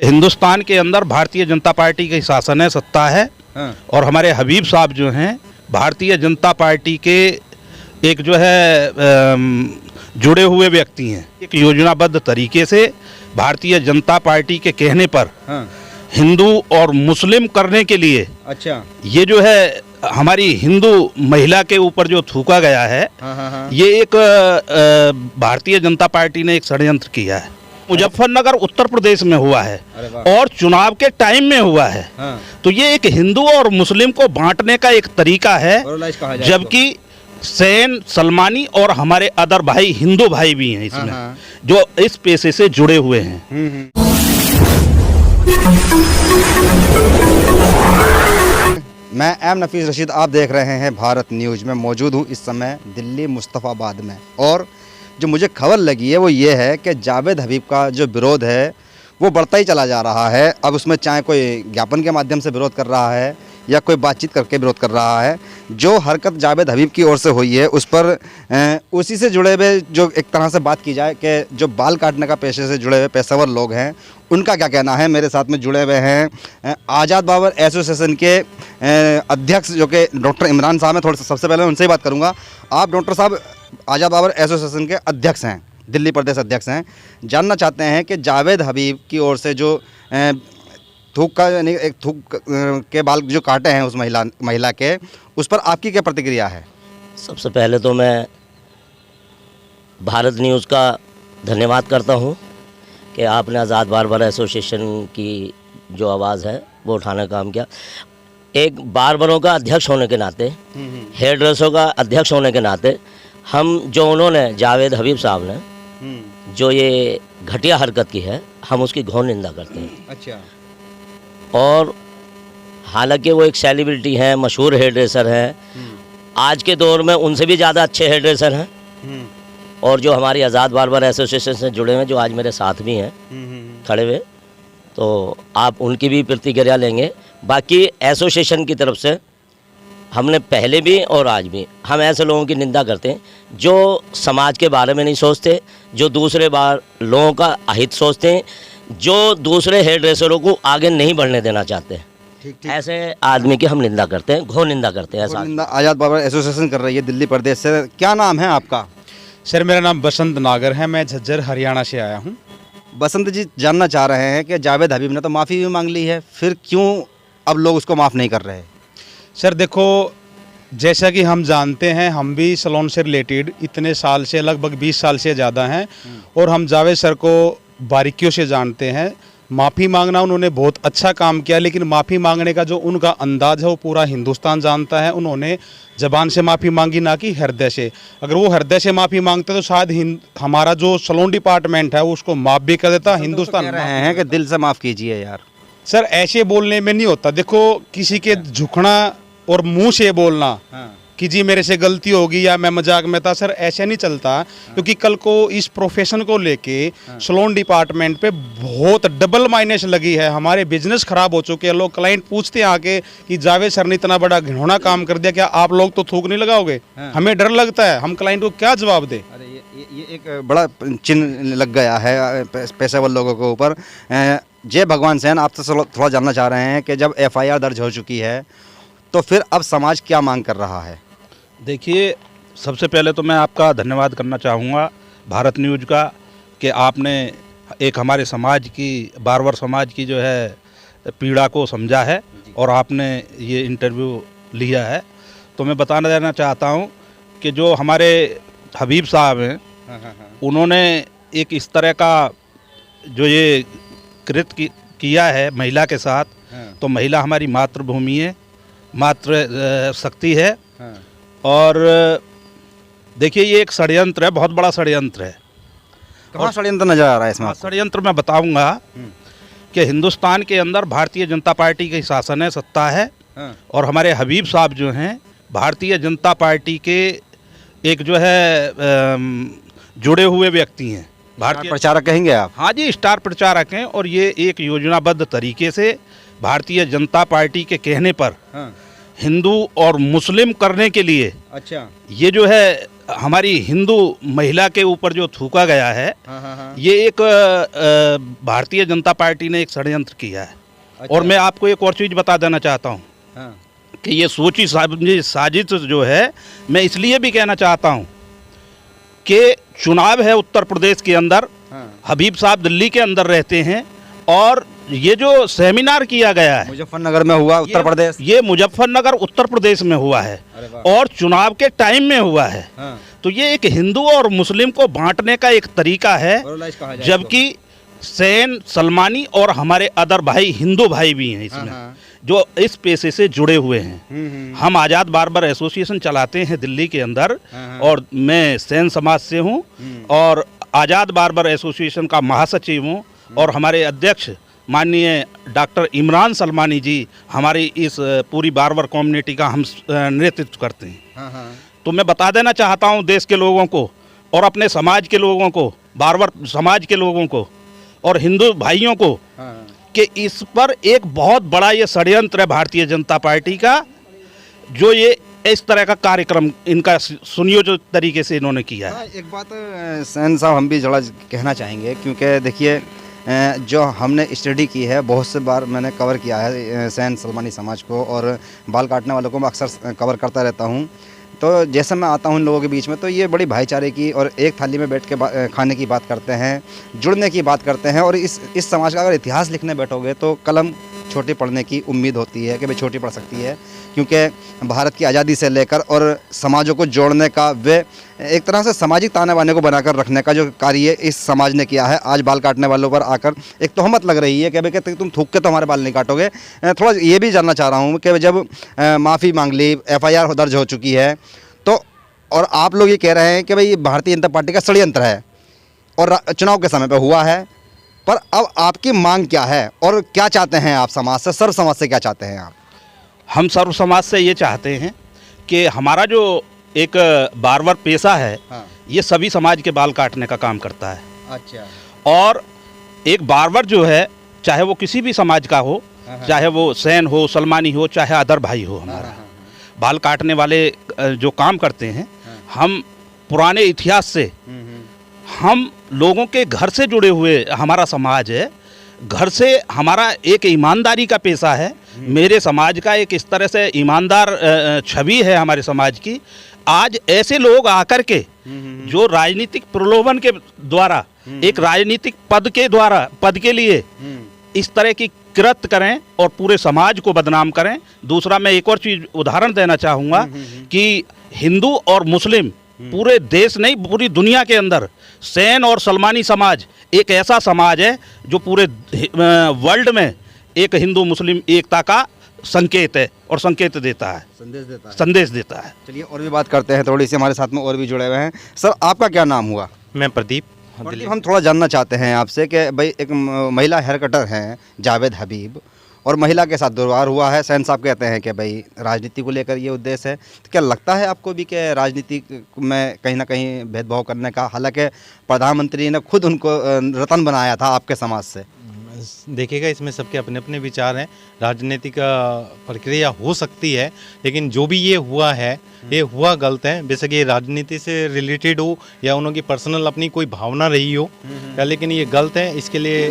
हिंदुस्तान के अंदर भारतीय जनता पार्टी की शासन है, सत्ता है। हाँ। और हमारे हबीब साहब जो हैं भारतीय जनता पार्टी के एक जो है जुड़े हुए व्यक्ति हैं। एक योजनाबद्ध तरीके से भारतीय जनता पार्टी के कहने पर हाँ। हिंदू और मुस्लिम करने के लिए अच्छा। ये जो है हमारी हिंदू महिला के ऊपर जो थूका गया है, हाँ हाँ हाँ। ये एक भारतीय जनता पार्टी ने एक षड्यंत्र किया है। मुजफ्फरनगर उत्तर प्रदेश में हुआ है अरे वाह। और चुनाव के टाइम में हुआ है। हाँ। तो ये एक हिंदू और मुस्लिम को बांटने का एक तरीका है, Pluralize कहा जाए जबकि सैन सलमानी और हमारे अदर भाई हिंदू भाई भी हैं इसमें, हाँ। जो इस पेशे से जुड़े हुए हैं। मैं एम नफीस रशीद, आप देख रहे हैं भारत न्यूज़ में। मौजूद हूँ इस समय दिल्ली मुस्तफ़ाबाद में, और जो मुझे खबर लगी है वो ये है कि जावेद हबीब का जो विरोध है वो बढ़ता ही चला जा रहा है। अब उसमें चाहे कोई ज्ञापन के माध्यम से विरोध कर रहा है या कोई बातचीत करके विरोध कर रहा है, जो हरकत जावेद हबीब की ओर से हुई है उस पर उसी से जुड़े हुए जो एक तरह से बात की जाए कि जो बाल काटने का पेशे से जुड़े हुए पेशेवर लोग हैं उनका क्या कहना है। मेरे साथ में जुड़े हुए हैं आज़ाद बाबर एसोसिएशन के अध्यक्ष जो कि डॉक्टर इमरान साहब हैं। थोड़ा सा सबसे पहले उनसे ही बात करूँगा। आप डॉक्टर साहब आज़ाद बाबर एसोसिएशन के अध्यक्ष हैं, दिल्ली प्रदेश अध्यक्ष हैं। जानना चाहते हैं कि जावेद हबीब की ओर से जो थूक का यानी एक थूक के बाल जो काटे हैं उस महिला के, उस पर आपकी क्या प्रतिक्रिया है? सबसे पहले तो मैं भारत न्यूज़ का धन्यवाद करता हूं कि आपने आज़ाद बार्बर एसोसिएशन की जो आवाज़ है वो उठाने का काम किया। एक बार्बरों का अध्यक्ष होने के नाते, हेयर ड्रेसरों का अध्यक्ष होने के नाते, हम जो उन्होंने जावेद हबीब साहब ने जो ये घटिया हरकत की है, हम उसकी घोर निंदा करते हैं। अच्छा। और हालांकि वो एक सेलिब्रिटी हैं, मशहूर हेयर ड्रेसर हैं, आज के दौर में उनसे भी ज़्यादा अच्छे हेयर ड्रेसर हैं। और जो हमारी आज़ाद बार्बर एसोसिएशन से जुड़े हुए जो आज मेरे साथ भी हैं खड़े हुए, तो आप उनकी भी प्रतिक्रिया लेंगे। बाकी एसोसिएशन की तरफ से हमने पहले भी और आज भी हम ऐसे लोगों की निंदा करते हैं जो समाज के बारे में नहीं सोचते, जो दूसरे लोगों का अहित सोचते हैं, जो दूसरे हेयर ड्रेसरों को आगे नहीं बढ़ने देना चाहते। ठीक। ऐसे आदमी की हम निंदा करते हैं, घोर निंदा करते हैं। ऐसा निंदा आज़ाद बाबर एसोसिएशन कर रही है दिल्ली प्रदेश से। क्या नाम है आपका? सर मेरा नाम बसंत नागर है, मैं झज्जर हरियाणा से आया हूँ। बसंत जी जानना चाह रहे हैं कि जावेद हबीब ने तो माफ़ी भी मांग ली है, फिर क्यों अब लोग उसको माफ़ नहीं कर रहे? सर देखो, जैसा कि हम जानते हैं, हम भी सलोन से रिलेटेड इतने साल से, लगभग 20 साल से ज़्यादा हैं, और हम जावेद सर को बारीकियों से जानते हैं। माफ़ी मांगना उन्होंने बहुत अच्छा काम किया, लेकिन माफ़ी मांगने का जो उनका अंदाज़ है वो पूरा हिंदुस्तान जानता है। उन्होंने ज़बान से माफ़ी मांगी, ना कि हृदय से। अगर वो हृदय से माफ़ी मांगते तो शायद हमारा जो सलोन डिपार्टमेंट है वो उसको माफ़ भी कर देता। हिंदुस्तान कह रहे हैं कि दिल से माफ़ कीजिए यार। सर ऐसे बोलने में नहीं होता। देखो, किसी के झुकना और मुंह से बोलना कि जी मेरे से गलती होगी या मैं मजाक में था, सर ऐसे नहीं चलता। क्योंकि कल को इस प्रोफेशन को लेके सलोन डिपार्टमेंट पे बहुत डबल माइनस लगी है। हमारे बिजनेस खराब हो चुके हैं। लोग क्लाइंट पूछते हैं आके कि जावेद सर ने इतना बड़ा घिनौना काम कर दिया, क्या आप लोग तो थूक नहीं लगाओगे? हमें डर लगता है, हम क्लाइंट को क्या जवाब दे। अरे ये एक बड़ा चिन्ह लग गया है पेशेवर लोगों के ऊपर। जय भगवान सेन, आपसे थोड़ा जानना चाह रहे हैं कि जब FIR दर्ज हो चुकी है तो फिर अब समाज क्या मांग कर रहा है? देखिए, सबसे पहले तो मैं आपका धन्यवाद करना चाहूँगा भारत न्यूज़ का कि आपने एक हमारे समाज की, बार्बर समाज की जो है पीड़ा को समझा है और आपने ये इंटरव्यू लिया है। तो मैं बताना देना चाहता हूँ कि जो हमारे हबीब साहब हैं, उन्होंने एक इस तरह का जो ये कृत्य किया है महिला के साथ, तो महिला हमारी मातृभूमि है, मातृ शक्ति है। और देखिए, ये एक षड्यंत्र है, बहुत बड़ा षड्यंत्र है। कहाँ षड्यंत्र नजर आ रहा है इसमें? षड्यंत्र मैं बताऊंगा कि हिंदुस्तान के अंदर भारतीय जनता पार्टी की शासन है, सत्ता है। और हमारे हबीब साहब जो हैं भारतीय जनता पार्टी के एक जो है जुड़े हुए व्यक्ति हैं। भारतीय प्रचारक कहेंगे आप? हाँ जी, स्टार प्रचारक हैं। और ये एक योजनाबद्ध तरीके से भारतीय जनता पार्टी के कहने पर हिंदू और मुस्लिम करने के लिए, अच्छा, ये जो है हमारी हिंदू महिला के ऊपर जो थूका गया है, ये एक भारतीय जनता पार्टी ने एक षड्यंत्र किया है। अच्छा। और मैं आपको एक और चीज़ बता देना चाहता हूँ कि ये सोची समझी साजिश जो है, मैं इसलिए भी कहना चाहता हूँ कि चुनाव है उत्तर प्रदेश के अंदर, हबीब साहब दिल्ली के अंदर रहते हैं, और ये जो सेमिनार किया गया है मुजफ्फरनगर में हुआ, उत्तर प्रदेश, ये मुजफ्फरनगर उत्तर प्रदेश में हुआ है और चुनाव के टाइम में हुआ है। तो ये एक हिंदू और मुस्लिम को बांटने का एक तरीका है, जबकि सैन, सलमानी और हमारे अदर भाई हिंदू भाई भी हैं इसमें, जो इस पेशे से जुड़े हुए हैं। हम आज़ाद बार्बर एसोसिएशन चलाते हैं दिल्ली के अंदर, और मैं सैन समाज से हूँ और आज़ाद बार्बर एसोसिएशन का महासचिव हूँ, और हमारे अध्यक्ष माननीय डॉक्टर इमरान सलमानी जी हमारी इस पूरी बार्बर कम्युनिटी का हम नेतृत्व करते हैं। तो मैं बता देना चाहता हूँ देश के लोगों को और अपने समाज के लोगों को, बार्बर समाज के लोगों को और हिंदू भाइयों को, कि इस पर एक बहुत बड़ा ये षड्यंत्र है भारतीय जनता पार्टी का, जो ये इस तरह का कार्यक्रम इनका सुनियोजित तरीके से इन्होंने किया है। एक बात सैन साहब हम भी जरा कहना चाहेंगे, क्योंकि देखिए जो हमने स्टडी की है, बहुत से बार मैंने कवर किया है सैन सलमानी समाज को, और बाल काटने वालों को मैं अक्सर कवर करता रहता हूँ। तो जैसे मैं आता हूँ इन लोगों के बीच में, तो ये बड़ी भाईचारे की और एक थाली में बैठ के खाने की बात करते हैं, जुड़ने की बात करते हैं। और इस समाज का अगर इतिहास लिखने बैठोगे तो कलम छोटी पढ़ने की उम्मीद होती है कि भाई छोटी पड़ सकती है, क्योंकि भारत की आज़ादी से लेकर और समाजों को जोड़ने का, वे एक तरह से सामाजिक ताने बाने को बनाकर रखने का जो कार्य इस समाज ने किया है, आज बाल काटने वालों पर आकर एक तोहमत लग रही है कि भाई तुम थूक के तो हमारे बाल नहीं काटोगे। थोड़ा ये भी जानना चाह रहा हूँ कि जब माफ़ी मांग ली, FIR दर्ज हो चुकी है, तो और आप लोग ये कह रहे हैं कि भाई भारतीय जनता पार्टी का षड्यंत्र है और चुनाव के समय पर हुआ है, पर अब आपकी मांग क्या है और क्या चाहते हैं आप समाज से, सर्व समाज से क्या चाहते हैं आप? हम सर्व समाज से ये चाहते हैं कि हमारा जो एक बार्बर पेशा है, ये सभी समाज के बाल काटने का काम करता है। अच्छा। और एक बार्बर जो है, चाहे वो किसी भी समाज का हो, चाहे वो सैन हो, सलमानी हो, चाहे अदर भाई हो, हमारा बाल काटने वाले जो काम करते हैं, हम पुराने इतिहास से, हम लोगों के घर से जुड़े हुए हमारा समाज है, घर से हमारा एक ईमानदारी का पेशा है। मेरे समाज का एक इस तरह से ईमानदार छवि है हमारे समाज की। आज ऐसे लोग आकर के जो राजनीतिक प्रलोभन के द्वारा, एक राजनीतिक पद के लिए इस तरह की कृत्य करें और पूरे समाज को बदनाम करें। दूसरा, मैं एक और चीज़ उदाहरण देना चाहूँगा कि हिंदू और मुस्लिम पूरे देश नहीं, पूरी दुनिया के अंदर सैन और सलमानी समाज एक ऐसा समाज है जो पूरे वर्ल्ड में एक हिंदू मुस्लिम एकता का संकेत है और संकेत देता है, संदेश देता है। चलिए और भी बात करते हैं, थोड़ी सी हमारे साथ में और भी जुड़े हुए हैं। सर, आपका क्या नाम हुआ? मैं प्रदीप। हम थोड़ा जानना चाहते हैं आपसे कि भाई एक महिला हेयर कटर हैं जावेद हबीब, और महिला के साथ दुर्व्यवहार हुआ है। सैन साहब कहते हैं कि भाई राजनीति को लेकर ये उद्देश्य है, तो क्या लगता है आपको भी कि राजनीति में कहीं ना कहीं भेदभाव करने का, हालांकि प्रधानमंत्री ने खुद उनको रतन बनाया था आपके समाज से? देखिएगा, इसमें सबके अपने अपने विचार हैं। राजनीतिक प्रक्रिया हो सकती है, लेकिन जो भी ये हुआ है, ये हुआ गलत है। बेशक ये राजनीति से रिलेटेड हो या उनकी पर्सनल अपनी कोई भावना रही हो, लेकिन ये गलत है। इसके लिए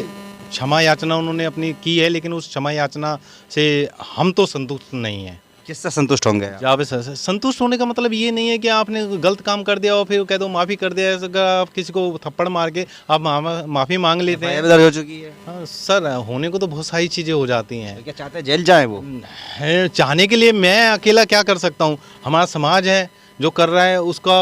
क्षमा याचना उन्होंने अपनी की है, लेकिन उस क्षमा याचना से हम तो संतुष्ट नहीं हैं। किससे संतुष्ट होंगे आप? जावेद सर से संतुष्ट होने का मतलब ये नहीं है कि आपने गलत काम कर दिया और फिर कह दो माफ़ी कर दिया। अगर आप किसी को थप्पड़ मार के आप माफ़ी मांग लेते हैं, दर्ज हो चुकी है। हाँ सर, होने को तो बहुत सारी चीज़ें हो जाती हैं। तो क्या चाहते हैं जेल जाए वो? चाहने के लिए मैं अकेला क्या कर सकता हूँ? हमारा समाज है जो कर रहा है, उसका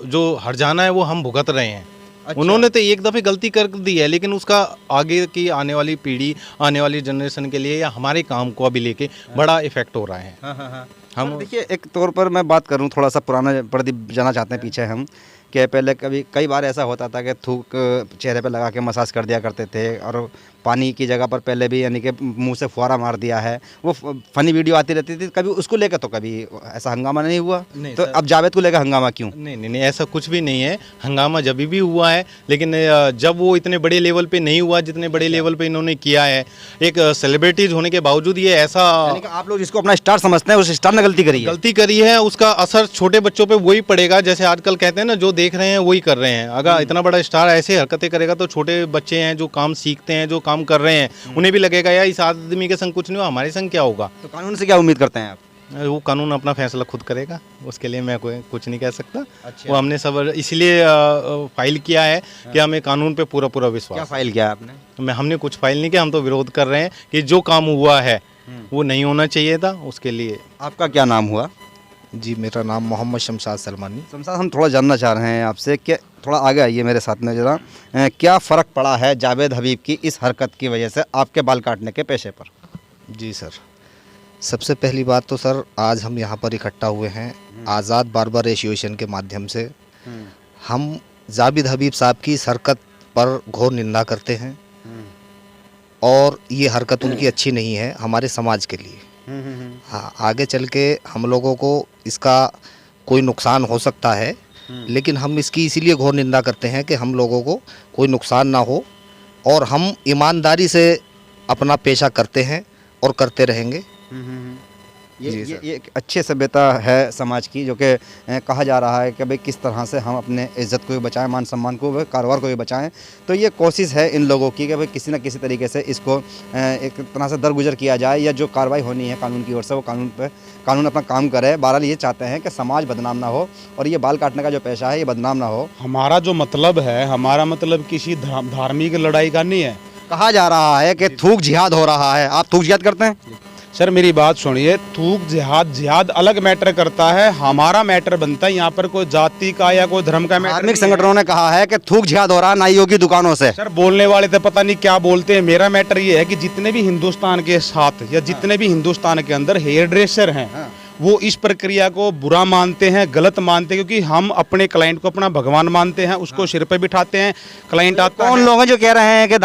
जो हर्जाना है वो हम भुगत रहे हैं। अच्छा। उन्होंने तो एक दफ़े गलती कर दी है, लेकिन उसका आगे की आने वाली पीढ़ी, आने वाली जनरेशन के लिए या हमारे काम को अभी लेके बड़ा इफेक्ट हो रहा है। हम देखिए, एक तौर पर मैं बात करूं, थोड़ा सा पुराना प्रदीप जाना चाहते हैं पीछे हम, कि पहले कई बार ऐसा होता था कि थूक चेहरे पे लगा के मसाज कर दिया करते थे, और पानी की जगह पर पहले भी यानी कि मुंह से फुहारा मार दिया है, वो फनी वीडियो आती रहती थी, कभी उसको लेकर तो कभी ऐसा हंगामा नहीं हुआ? नहीं तो सर। अब जावेद को लेकर हंगामा क्यों? नहीं, ऐसा कुछ भी नहीं है। हंगामा जब भी हुआ है, लेकिन जब वो इतने बड़े लेवल पे नहीं हुआ जितने बड़े लेवल पे इन्होंने किया है। एक सेलिब्रिटीज होने के बावजूद ये ऐसा यानी कि आप लोग जिसको अपना स्टार समझते हैं, उस स्टार ने गलती करी है। गलती करी है, उसका असर छोटे बच्चों पे वही पड़ेगा। जैसे आजकल कहते हैं ना, जो देख रहे हैं वही कर रहे हैं। अगर इतना बड़ा स्टार ऐसे हरकतें करेगा तो छोटे बच्चे हैं जो काम सीखते हैं, जो काम कर रहे हैं, उन्हें भी लगेगा यार इस आदमी के संग कुछ नहीं हुआ, हमारे संग क्या होगा। तो कानून से क्या उम्मीद करते हैं आप? वो कानून अपना फैसला खुद करेगा, उसके लिए मैं कोई कुछ नहीं कह सकता। अच्छा। वो हमने सब इसलिए फाइल किया है कि हमें कानून पे पूरा क्या विश्वास। फाइल किया आपने? हमने कुछ फाइल नहीं किया, हम तो विरोध कर रहे हैं कि जो काम हुआ है वो नहीं होना चाहिए था, उसके लिए। आपका क्या नाम हुआ? जी, मेरा नाम मोहम्मद शमशाद सलमानी। शमशाद, हम थोड़ा जानना चाह रहे हैं आपसे कि थोड़ा आगे आइए मेरे साथ में ज़रा, क्या फ़र्क पड़ा है जावेद हबीब की इस हरकत की वजह से आपके बाल काटने के पेशे पर? जी सर, सबसे पहली बात तो सर, आज हम यहाँ पर इकट्ठा हुए हैं आज़ाद बार्बर एसोसिएशन के माध्यम से। हम जावेद हबीब साहब की इस हरकत पर घोर निंदा करते हैं, और ये हरकत उनकी अच्छी नहीं है हमारे समाज के लिए। हाँ, आगे चल के हम लोगों को इसका कोई नुकसान हो सकता है, लेकिन हम इसकी इसीलिए घोर निंदा करते हैं कि हम लोगों को कोई नुकसान ना हो, और हम ईमानदारी से अपना पेशा करते हैं और करते रहेंगे। जी ये सर। एक अच्छी सभ्यता है समाज की, जो कि कहा जा रहा है कि भाई किस तरह से हम अपने इज़्ज़त को भी बचाएं, मान सम्मान को भी, कारोबार को भी बचाएं। तो ये कोशिश है इन लोगों की कि भाई किसी न किसी तरीके से इसको एक तरह से दरगुजर किया जाए, या जो कार्रवाई होनी है कानून की ओर से वो कानून अपना काम करे। बहरहाल ये चाहते हैं कि समाज बदनाम ना हो, और ये बाल काटने का जो पेशा है ये बदनाम ना हो। हमारा जो मतलब है, हमारा मतलब किसी धार्मिक लड़ाई का नहीं है। कहा जा रहा है कि थूक जिहाद हो रहा है, आप थूक जिहाद करते हैं? सर मेरी बात सुनिए, थूक जिहाद अलग मैटर करता है, हमारा मैटर बनता है यहाँ पर कोई जाति का या कोई धर्म का मैटर धार्मिक नहीं है। संगठनों ने कहा है कि थूक जिहाद हो रहा है नाइयों की दुकानों से। सर बोलने वाले तो पता नहीं क्या बोलते हैं। मेरा मैटर ये है कि जितने भी हिंदुस्तान के साथ या जितने भी हिंदुस्तान के अंदर हेयर ड्रेसर हैं, वो इस प्रक्रिया को बुरा मानते हैं, गलत मानते हैं, क्योंकि हम अपने क्लाइंट को अपना भगवान मानते हैं, उसको सिर पे बिठाते हैं। क्लाइंट आता कौन है। लोग हैं जो कह रहे हैं कि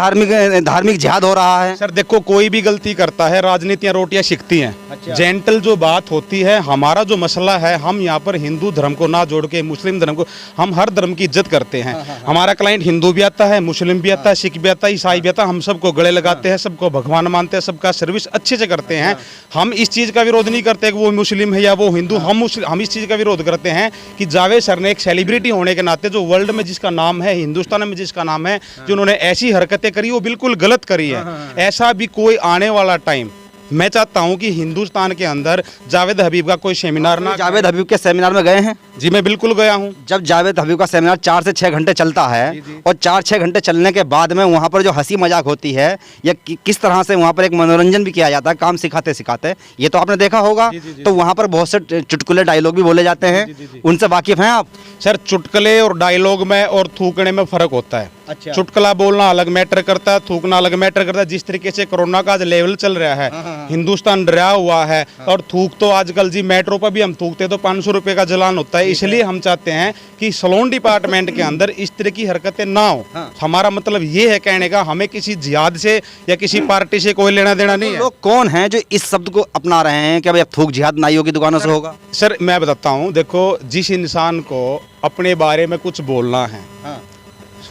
धार्मिक जिहाद हो रहा है? सर देखो, कोई भी गलती करता है, राजनीतियाँ रोटियां सिकती हैं। अच्छा। जेंटल जो बात होती है, हमारा जो मसला है, हम यहाँ पर हिंदू धर्म को ना जोड़ के मुस्लिम धर्म को, हम हर धर्म की इज्जत करते हैं। हमारा क्लाइंट हिंदू भी आता है, मुस्लिम भी आता है, सिख भी आता है, ईसाई भी आता है। हम सबको गले लगाते हैं, सबको भगवान मानते हैं, सबका सर्विस अच्छे से करते हैं। हम इस चीज़ का विरोध नहीं करते कि वो मुस्लिम है या वो हिंदू। हम इस चीज़ का विरोध करते हैं कि जावेद सर ने एक सेलिब्रिटी होने के नाते, जो वर्ल्ड में जिसका नाम है, हिंदुस्तान में जिसका नाम है, जो उन्होंने ऐसी हरकतें करी, वो बिल्कुल गलत करी है। ऐसा भी कोई आने वाला टाइम, मैं चाहता हूं कि हिंदुस्तान के अंदर जावेद हबीब का कोई सेमिनार ना। जावेद हबीब के सेमिनार में गए हैं? जी मैं बिल्कुल गया हूं। जब जावेद हबीब का सेमिनार 4 से 6 घंटे चलता है, और 4-6 घंटे चलने के बाद में वहाँ पर जो हंसी मजाक होती है, या किस तरह से वहाँ पर एक मनोरंजन भी किया जाता है काम सिखाते सिखाते, ये तो आपने देखा होगा। तो वहाँ पर बहुत से चुटकुले डायलॉग भी बोले जाते हैं, उनसे वाकिफ हैं आप? सर चुटकुले और डायलॉग में और थूकने में फर्क होता है। अच्छा। चुटकुला बोलना अलग मैटर करता है, थूकना अलग मैटर करता है। जिस तरीके से कोरोना का लेवल चल रहा है, हिंदुस्तान डरा हुआ है, और थूक तो आजकल जी मेट्रो पर भी हम थूकते तो 500 रुपये का जलान होता है। इसलिए हम चाहते हैं कि सैलून डिपार्टमेंट के अंदर इस तरह की हरकतें ना हो। हमारा मतलब ये है कहने का, हमें किसी जिहाद से या किसी पार्टी से कोई लेना देना नहीं है। लोग कौन हैं जो इस शब्द को अपना रहे हैं कि भाई अब थूक जिहाद नाइयों की दुकानों से होगा? सर मैं बताता हूँ, देखो जिस इंसान को अपने बारे में कुछ बोलना है,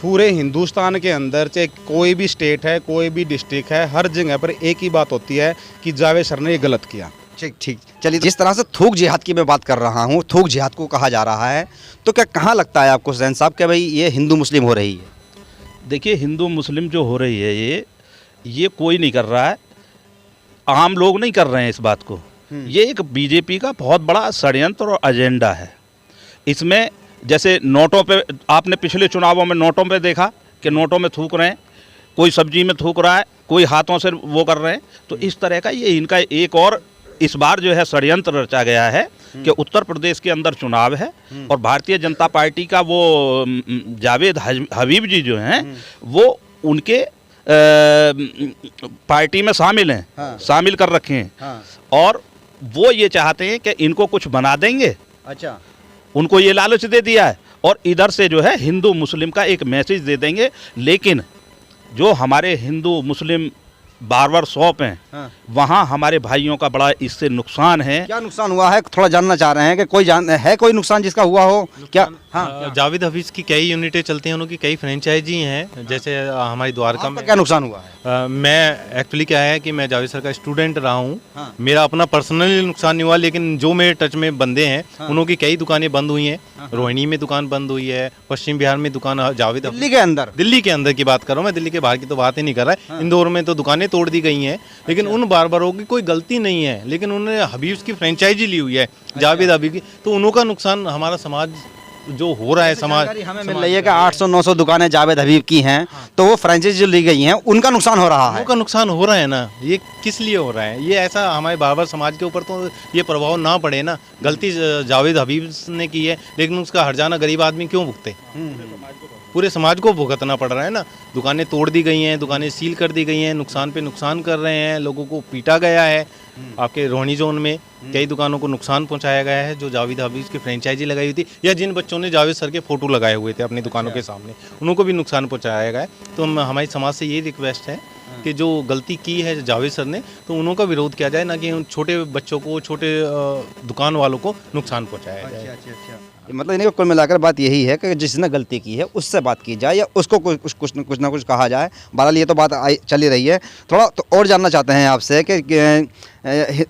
पूरे हिंदुस्तान के अंदर चाहे कोई भी स्टेट है, कोई भी डिस्ट्रिक्ट है, हर जगह पर एक ही बात होती है कि जावेद सर ने ये गलत किया। ठीक ठीक, चलिए, जिस तरह से थूक जिहाद की मैं बात कर रहा हूँ, थूक जिहाद को कहा जा रहा है, तो क्या कहाँ लगता है आपको हुसैन साहब कि भाई ये हिंदू मुस्लिम हो रही है? देखिए, हिंदू मुस्लिम जो हो रही है, ये कोई नहीं कर रहा है, आम लोग नहीं कर रहे हैं इस बात को। ये एक बीजेपी का बहुत बड़ा षड्यंत्र और एजेंडा है। इसमें जैसे नोटों पे, आपने पिछले चुनावों में नोटों पे देखा कि नोटों में थूक रहे हैं, कोई सब्जी में थूक रहा है, कोई हाथों से वो कर रहे हैं। तो इस तरह का ये इनका एक और इस बार जो है षड्यंत्र रचा गया है कि उत्तर प्रदेश के अंदर चुनाव है, और भारतीय जनता पार्टी का वो जावेद हबीब जी जो हैं, वो उनके पार्टी में शामिल हैं, शामिल कर रखे हैं, और वो ये चाहते हैं कि इनको कुछ बना देंगे। अच्छा। उनको ये लालच दे दिया है, और इधर से जो है हिंदू मुस्लिम का एक मैसेज दे देंगे। लेकिन जो हमारे हिंदू मुस्लिम बार्बर शॉप हैं, हाँ। वहाँ हमारे भाइयों का बड़ा इससे नुकसान है। क्या नुकसान हुआ है, थोड़ा जानना चाह रहे हैं कि कोई नुकसान जिसका हुआ हो क्या? हाँ, जावेद हफीज़ की कई यूनिटें चलती हैं, उनकी कई फ्रेंचाइजी हैं, जैसे हमारी द्वारका आपका में। क्या नुकसान हुआ है? मैं एक्चुअली क्या है कि मैं जावेद सर का स्टूडेंट रहा हूँ। हाँ। मेरा अपना पर्सनली नुकसान नहीं हुआ, लेकिन जो मेरे टच में बंदे हैं उनकी कई दुकानें बंद हुई हैं। रोहिणी में दुकान बंद हुई है, पश्चिम बिहार में दुकान जावेद हफीज़- दिल्ली के अंदर? दिल्ली के अंदर की बात कर रहा हूँ मैं, दिल्ली के बाहर की तो बात ही नहीं कर रहा है। इंदौर में तो दुकानें तोड़ दी गई हैं, लेकिन उन बार्बरों की कोई गलती नहीं है, लेकिन उन्होंने हबीब्स की फ्रेंचाइजी ली हुई है, जावेद हबीब की, तो उन्हों का नुकसान हमारा समाज जो हो रहा है, समाज जानकारी हमें मिल रही है कि 800-900 दुकानें जावेद हबीब की हैं, तो वो फ्रेंचाइजी जो ली गई हैं उनका नुकसान हो रहा है। उन्हों का नुकसान हो रहा है ना। ये किस लिए हो रहा है? ये ऐसा हमारे बार्बर समाज के ऊपर तो ये प्रभाव ना पड़े ना। गलती जावेद हबीब ने की है, लेकिन उसका हर्जाना गरीब आदमी क्यों भुगते? पूरे समाज को भुगतना पड़ रहा है ना। दुकानें तोड़ दी गई हैं, दुकानें सील कर दी गई हैं, नुकसान पे नुकसान कर रहे हैं, लोगों को पीटा गया है। आपके रोहिणी जोन में कई दुकानों को नुकसान पहुंचाया गया है, जो जावेद हबीब की फ्रेंचाइजी लगाई हुई थी, या जिन बच्चों ने जावेद सर के फोटो लगाए हुए थे अपनी दुकानों के सामने, उनको भी नुकसान पहुंचाया गया है। तो हमारी समाज से ये रिक्वेस्ट है कि जो गलती की है जावेद सर ने, तो उन्हों का विरोध किया जाए, ना कि उन छोटे बच्चों को, छोटे दुकान वालों को नुकसान पहुँचाया जाए। मतलब इन्हें कुल मिलाकर बात यही है कि जिसने गलती की है उससे बात की जाए, या उसको कुछ ना कुछ कहा जाए। बहरहाल ये तो बात चल ही रही है। थोड़ा तो और जानना चाहते हैं आपसे कि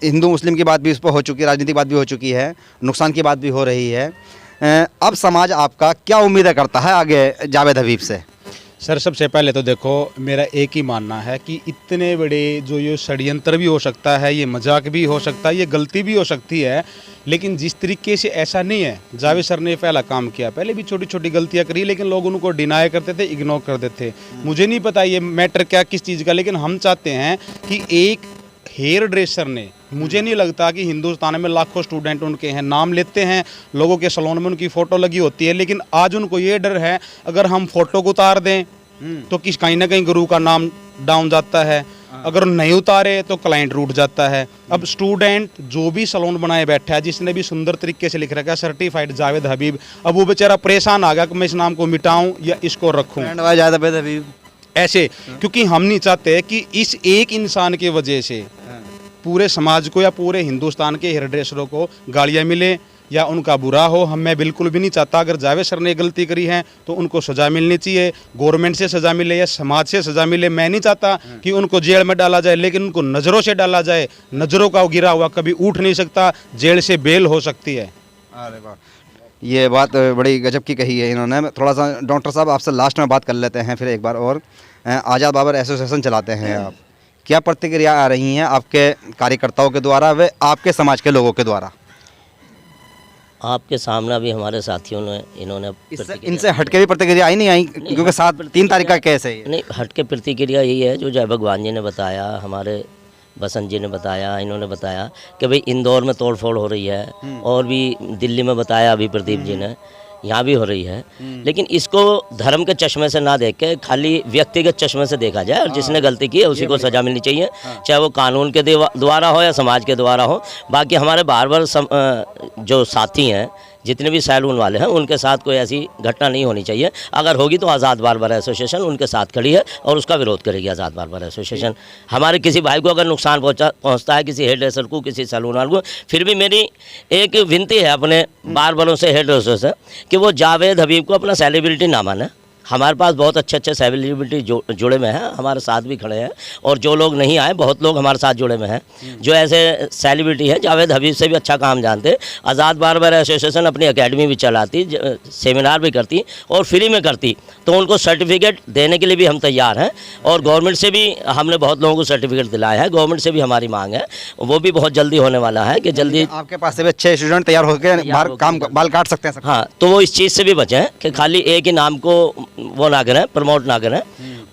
हिंदू मुस्लिम की बात भी इस पर हो चुकी है, राजनीतिक बात भी हो चुकी है, नुकसान की बात भी हो रही है। अब समाज आपका क्या उम्मीदें करता है आगे जावेद हबीब से? सर सबसे पहले तो देखो, मेरा एक ही मानना है कि इतने बड़े जो ये षड्यंत्र भी हो सकता है, ये मजाक भी हो सकता है, ये गलती भी हो सकती है, लेकिन जिस तरीके से ऐसा नहीं है। जावेद सर ने पहला काम किया, पहले भी छोटी छोटी गलतियां करी, लेकिन लोग उनको डिनाई करते थे, इग्नोर कर देते थे। मुझे नहीं पता ये मैटर क्या किस चीज़ का, लेकिन हम चाहते हैं कि एक हेयर ड्रेसर ने, मुझे नहीं लगता कि हिंदुस्तान में लाखों स्टूडेंट उनके हैं, नाम लेते हैं, लोगों के सैलून में उनकी फ़ोटो लगी होती है, लेकिन आज उनको ये डर है अगर हम फ़ोटो को उतार दें तो कहीं ना कहीं गुरु का नाम डाउन जाता है, अगर नहीं उतारे तो क्लाइंट रूठ जाता है। अब स्टूडेंट जो भी सैलून बनाए बैठा है, जिसने भी सुंदर तरीके से लिख रखा है सर्टिफाइड जावेद हबीब, अब वो बेचारा परेशान आ गया कि मैं इस नाम को मिटाऊं या इसको रखूं जावेद हबीब ऐसे, क्योंकि हम नहीं चाहते कि इस एक इंसान की वजह से पूरे समाज को या पूरे हिंदुस्तान के हेयर ड्रेसरों को गालियाँ मिले या उनका बुरा हो। मैं बिल्कुल भी नहीं चाहता। अगर जावेद सर ने गलती करी है तो उनको सज़ा मिलनी चाहिए, गवर्नमेंट से सज़ा मिले या समाज से सज़ा मिले। मैं नहीं चाहता कि उनको जेल में डाला जाए, लेकिन उनको नज़रों से डाला जाए। नज़रों का गिरा हुआ कभी उठ नहीं सकता, जेल से बेल हो सकती है। अरे वाह, ये बात बड़ी गजब की कही है इन्होंने। थोड़ा सा डॉक्टर साहब आपसे लास्ट में बात कर लेते हैं फिर एक बार और। आज़ाद बार्बर एसोसिएशन चलाते हैं आप, क्या प्रतिक्रिया आ रही हैं आपके कार्यकर्ताओं के द्वारा व आपके समाज के लोगों के द्वारा? आपके सामने भी हमारे साथियों ने, इन्होंने इनसे हटके भी प्रतिक्रिया आई नहीं आई? क्योंकि 3 तारीख का केस है ये। नहीं, हटके प्रतिक्रिया यही है जो जय भगवान जी ने बताया, हमारे बसंत जी ने बताया, इन्होंने बताया कि भाई इंदौर में तोड़ फोड़ हो रही है, और भी दिल्ली में बताया अभी प्रदीप जी ने, यहाँ भी हो रही है। लेकिन इसको धर्म के चश्मे से ना देख के खाली व्यक्तिगत चश्मे से देखा जाए, और जिसने गलती की है उसी को सज़ा मिलनी चाहिए, चाहे वो कानून के द्वारा हो या समाज के द्वारा हो। बाकी हमारे बार्बर जो साथी हैं, जितने भी सैलून वाले हैं, उनके साथ कोई ऐसी घटना नहीं होनी चाहिए। अगर होगी तो आज़ाद बार्बर एसोसिएशन उनके साथ खड़ी है और उसका विरोध करेगी आज़ाद बार्बर एसोसिएशन। हमारे किसी भाई को अगर नुकसान पहुंचता है, किसी हेयर ड्रेसर को, किसी सैलून वाले को, फिर भी मेरी एक विनती है अपने बार्बरों से, हेयर ड्रेसर से, कि वो जावेद हबीब को अपना सेलिब्रिटी ना माने। हमारे पास बहुत अच्छे अच्छे सेलिब्रिटी जुड़े में हैं, हमारे साथ भी खड़े हैं, और जो लोग नहीं आए बहुत लोग हमारे साथ जुड़े में हैं जो ऐसे सेलिब्रिटी हैं। जावेद हबीब से भी अच्छा काम जानते। आज़ाद बार्बर एसोसिएशन अपनी एकेडमी भी चलाती, सेमिनार भी करती और फ्री में करती, तो उनको सर्टिफिकेट देने के लिए भी हम तैयार हैं। और गवर्नमेंट से भी हमने बहुत लोगों को सर्टिफिकेट दिलाया है, गवर्नमेंट से भी हमारी मांग है, वो भी बहुत जल्दी होने वाला है कि जल्दी आपके पास से भी अच्छे स्टूडेंट तैयार होकर बाहर बाल काट सकते हैं। हाँ, तो वो इस चीज़ से भी बचें कि खाली एक ही नाम को वो ना करें, प्रमोट ना करें,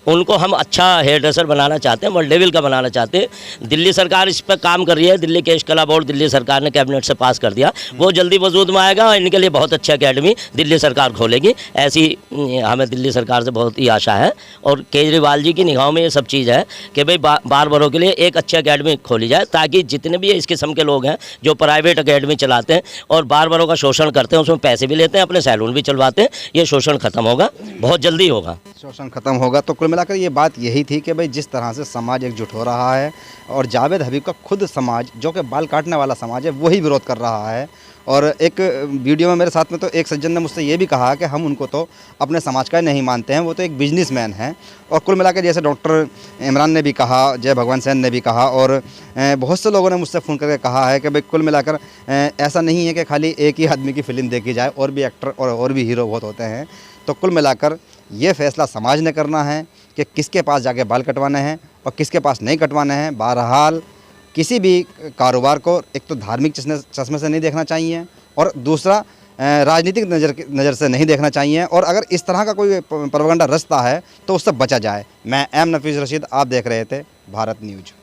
उनको हम अच्छा हेयर ड्रेसर बनाना चाहते हैं, वर्ल्ड लेवल का बनाना चाहते हैं। दिल्ली सरकार इस पर काम कर रही है, दिल्ली केश कला बोर्ड दिल्ली सरकार ने कैबिनेट से पास कर दिया, वो जल्दी वजूद में आएगा और इनके लिए बहुत अच्छी अकेडमी दिल्ली सरकार खोलेगी, ऐसी हमें दिल्ली सरकार से बहुत ही आशा है। और केजरीवाल जी की निगाहों में ये सब चीज़ है कि भाई बार्बरों के लिए एक अच्छी अकेडमी खोली जाए, ताकि जितने भी इस किस्म के लोग हैं जो प्राइवेट अकेडमी चलाते हैं और बार्बरों का शोषण करते हैं, उसमें पैसे भी लेते हैं, अपने सैलून भी चलवाते हैं, ये शोषण खत्म होगा, बहुत जल्दी होगा। शोषण खत्म होगा। तो कुल मिलाकर ये बात यही थी कि भाई जिस तरह से समाज एकजुट हो रहा है और जावेद हबीब का खुद समाज जो कि बाल काटने वाला समाज है वही विरोध कर रहा है। और एक वीडियो में मेरे साथ में तो एक सज्जन ने मुझसे ये भी कहा कि हम उनको तो अपने समाज का नहीं मानते हैं, वो तो एक बिजनेसमैन हैं। और कुल मिलाकर जैसे डॉक्टर इमरान ने भी कहा, जय भगवान सेन ने भी कहा और बहुत से लोगों ने मुझसे फ़ोन करके कहा है कि भाई कुल मिलाकर ऐसा नहीं है कि खाली एक ही आदमी की फ़िल्म देखी जाए, और भी एक्टर और भी हीरो बहुत होते हैं। तो कुल मिलाकर ये फ़ैसला समाज ने करना है कि किसके पास जाके बाल कटवाने हैं और किसके पास नहीं कटवाने हैं। बहरहाल किसी भी कारोबार को एक तो धार्मिक चश्मे से नहीं देखना चाहिए और दूसरा राजनीतिक नज़र से नहीं देखना चाहिए। और अगर इस तरह का कोई प्रोपेगेंडा रचता है तो उससे बचा जाए। मैं एम नफीस रशीद, आप देख रहे थे भारत न्यूज।